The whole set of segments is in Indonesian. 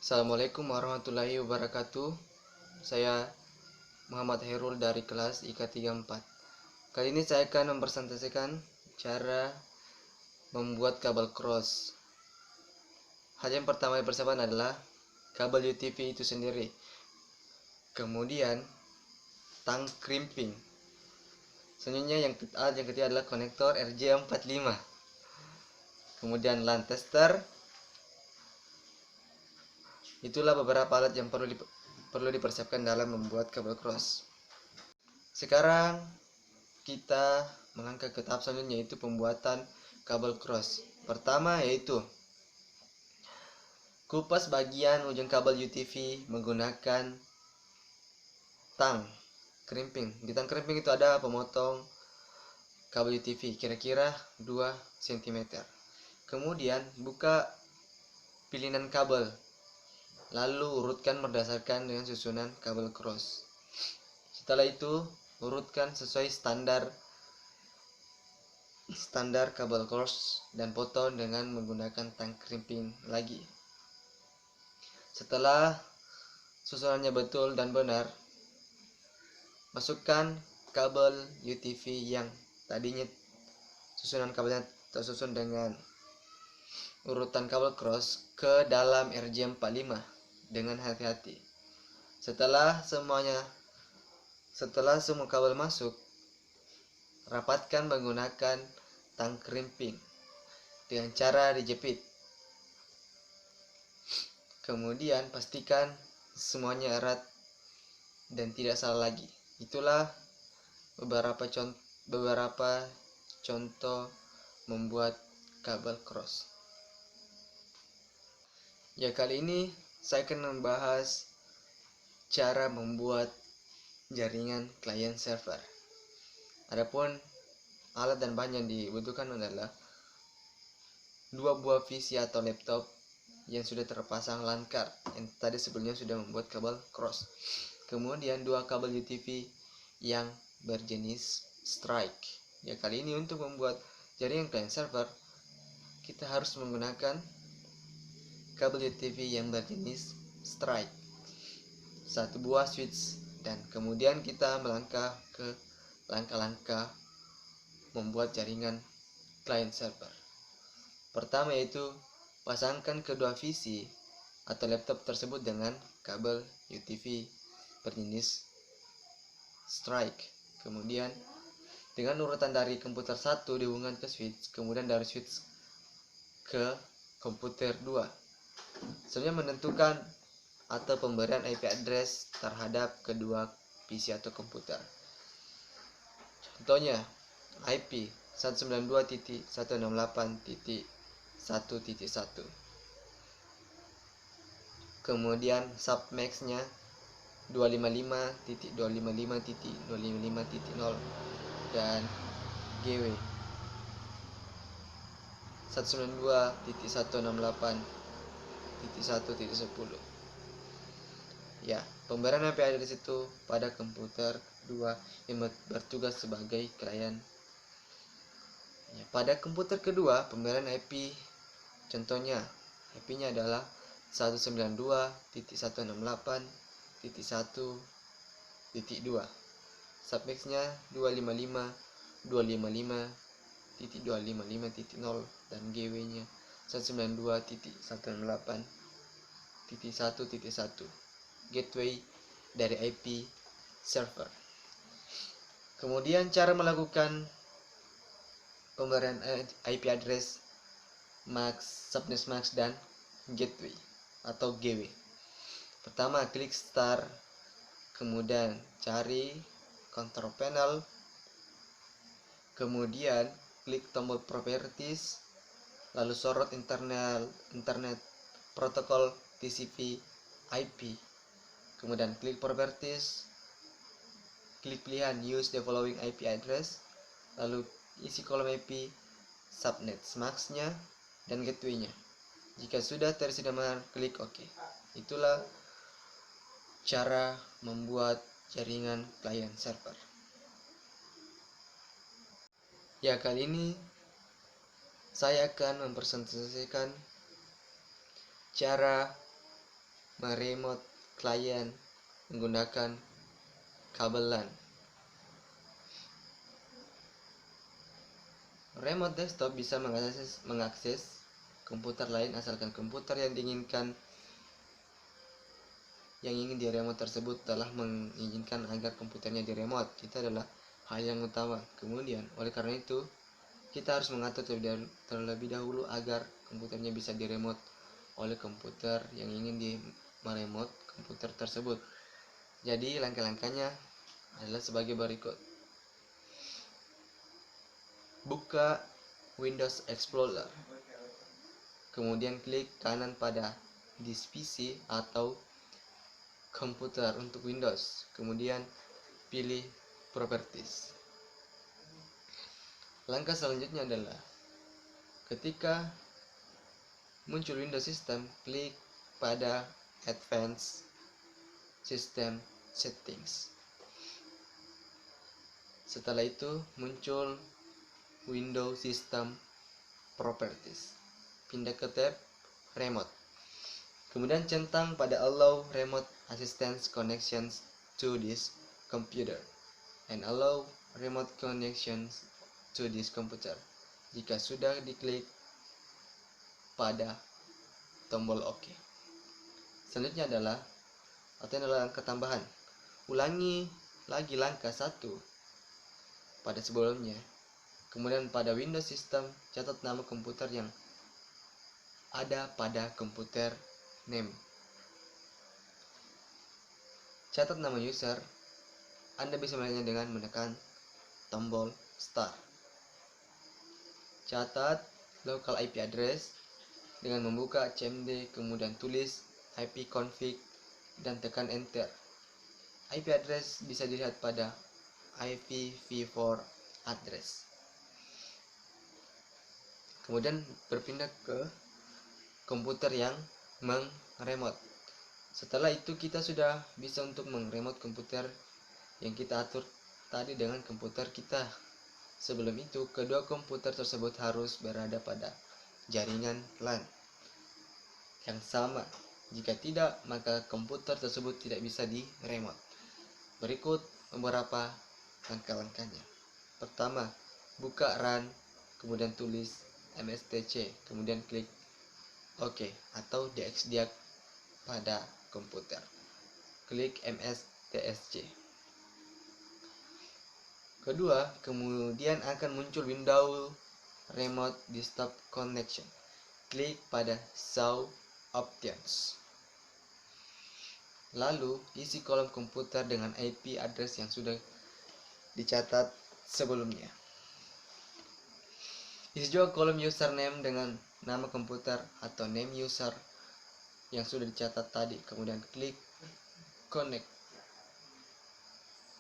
Assalamualaikum warahmatullahi wabarakatuh. Saya Muhammad Herul dari kelas IK 34. Kali ini saya akan mempresentasikan cara membuat kabel cross. Hal yang pertama yang dipersiapkan adalah kabel UTV itu sendiri. Kemudian tang crimping. Selanjutnya yang ketiga adalah konektor RJ45. Kemudian LAN tester. Itulah beberapa alat yang perlu dipersiapkan dalam membuat kabel cross. Sekarang kita melangkah ke tahap selanjutnya, yaitu pembuatan kabel cross. Pertama yaitu kupas bagian ujung kabel UTV menggunakan tang crimping. Di tang crimping itu ada pemotong kabel UTV kira-kira 2 cm. Kemudian buka pilihan kabel, lalu urutkan berdasarkan dengan susunan kabel cross. Setelah itu urutkan sesuai standar kabel cross dan potong dengan menggunakan tang crimping lagi. Setelah susunannya betul dan benar, masukkan kabel UTV yang tadinya susunan kabelnya tersusun dengan urutan kabel cross ke dalam RJ45 dengan hati-hati. Setelah semua kabel masuk, rapatkan menggunakan tang crimping dengan cara dijepit. Kemudian pastikan semuanya erat dan tidak salah lagi. Itulah beberapa contoh membuat kabel cross. Ya, kali ini saya akan membahas cara membuat jaringan client server. Adapun alat dan bahan yang dibutuhkan adalah 2 buah PC atau laptop yang sudah terpasang LAN card yang tadi sebelumnya sudah membuat kabel cross. Kemudian 2 kabel UTV yang berjenis strike. Ya, kali ini untuk membuat jaringan client server kita harus menggunakan kabel UTV yang berjenis strike, 1 buah switch, dan kemudian kita melangkah ke langkah-langkah membuat jaringan client server. Pertama yaitu pasangkan kedua PC atau laptop tersebut dengan kabel UTV berjenis strike. Kemudian dengan urutan dari komputer 1 dihubungkan ke switch, kemudian dari switch ke komputer 2. Selanjutnya menentukan atau pemberian IP address terhadap kedua PC atau komputer. Contohnya IP 192.168.1.1. Kemudian submax-nya 255.255.255.0 dan GW 192.168.1.10. Ya, pemberian IP address itu pada komputer 2 yang bertugas sebagai klien. Ya, pada komputer kedua, pemberian IP contohnya IP-nya adalah 192.168.1.2. Submax-nya 255.255.255.0 dan GW-nya 192.168.1.1. Gateway dari IP server. Kemudian cara melakukan pemberian IP address max, subnet max, dan gateway atau GW. Pertama, klik start, kemudian cari control panel, kemudian klik tombol properties, lalu sorot internet protokol TCP IP, kemudian klik properties, klik pilihan use the following IP address, lalu isi kolom IP subnet max-nya dan gateway-nya. Jika sudah tersedia benar, klik OK. Itulah cara membuat jaringan client server. Ya, kali ini saya akan mempresentasikan cara meremote klien menggunakan kabel LAN. Remote desktop bisa mengakses komputer lain asalkan komputer yang ingin diremote tersebut telah mengizinkan agar komputernya diremote. Itu adalah hal yang utama. Kemudian, oleh karena itu, kita harus mengatur terlebih dahulu agar komputernya bisa diremote oleh komputer yang ingin meremote komputer tersebut. Jadi, langkah-langkahnya adalah sebagai berikut. Buka Windows Explorer. Kemudian klik kanan pada disk PC atau komputer untuk Windows. Kemudian pilih Properties. Langkah selanjutnya adalah ketika muncul Windows System, klik pada Advanced System Settings. Setelah itu muncul Windows System Properties. Pindah ke tab Remote. Kemudian centang pada Allow Remote Assistance Connections to this computer and allow remote connections to this computer. Jika sudah diklik pada tombol OK. Selanjutnya adalah langkah tambahan. Ulangi lagi langkah 1 pada sebelumnya. Kemudian pada Windows System, catat nama komputer yang ada pada komputer name. Catat nama user. Anda bisa melihatnya dengan menekan tombol Start. Catat local IP address dengan membuka cmd, kemudian tulis ipconfig dan tekan enter. IP address bisa dilihat pada IPv4 address. Kemudian berpindah ke komputer yang meng-remote. Setelah itu kita sudah bisa untuk meng-remote komputer yang kita atur tadi dengan komputer kita. Sebelum itu, kedua komputer tersebut harus berada pada jaringan LAN yang sama. Jika tidak, maka komputer tersebut tidak bisa di-remote. Berikut beberapa langkah-langkahnya. Pertama, buka run, kemudian tulis mstc, kemudian klik OK atau dxdiag pada komputer. Klik mstsc. Kedua, kemudian akan muncul window Remote Desktop Connection. Klik pada Show Options. Lalu, isi kolom komputer dengan IP address yang sudah dicatat sebelumnya. Isi juga kolom username dengan nama komputer atau name user yang sudah dicatat tadi. Kemudian klik Connect.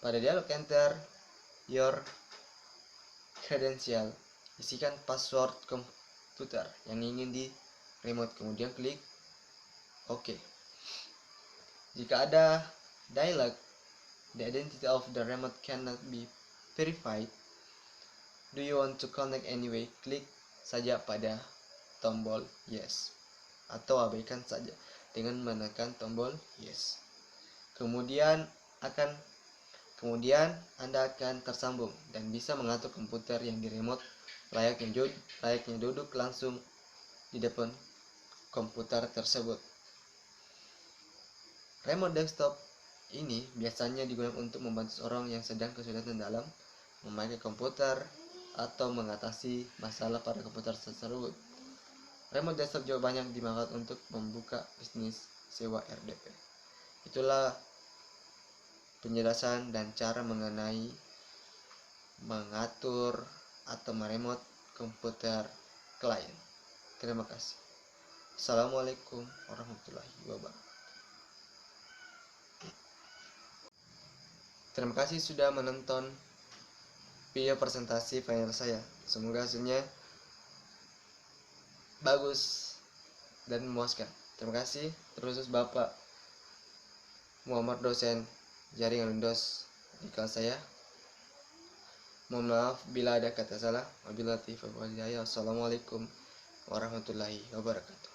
Pada dialog Enter your credential, isikan password komputer yang ingin di-remote. Kemudian klik OK. Jika ada dialog, the identity of the remote cannot be verified. Do you want to connect anyway? Klik saja pada tombol Yes atau abaikan saja dengan menekan tombol Yes. Kemudian Anda akan tersambung dan bisa mengatur komputer yang di-remote layaknya duduk langsung di depan komputer tersebut. Remote desktop ini biasanya digunakan untuk membantu orang yang sedang kesulitan dalam memakai komputer atau mengatasi masalah pada komputer tersebut. Remote desktop juga banyak dimanfaatkan untuk membuka bisnis sewa RDP. Itulah penjelasan dan cara mengenai mengatur atau meremote komputer klien. Terima kasih. Assalamualaikum warahmatullahi wabarakatuh. Terima kasih sudah menonton video presentasi final saya. Semoga hasilnya bagus dan memuaskan. Terima kasih. Terus Bapak Muhammad, dosen jaringan Windows di kelas saya. Mohon maaf bila ada kata salah. Wabillahi taufiq wal hidayah. Wassalamualaikum warahmatullahi wabarakatuh.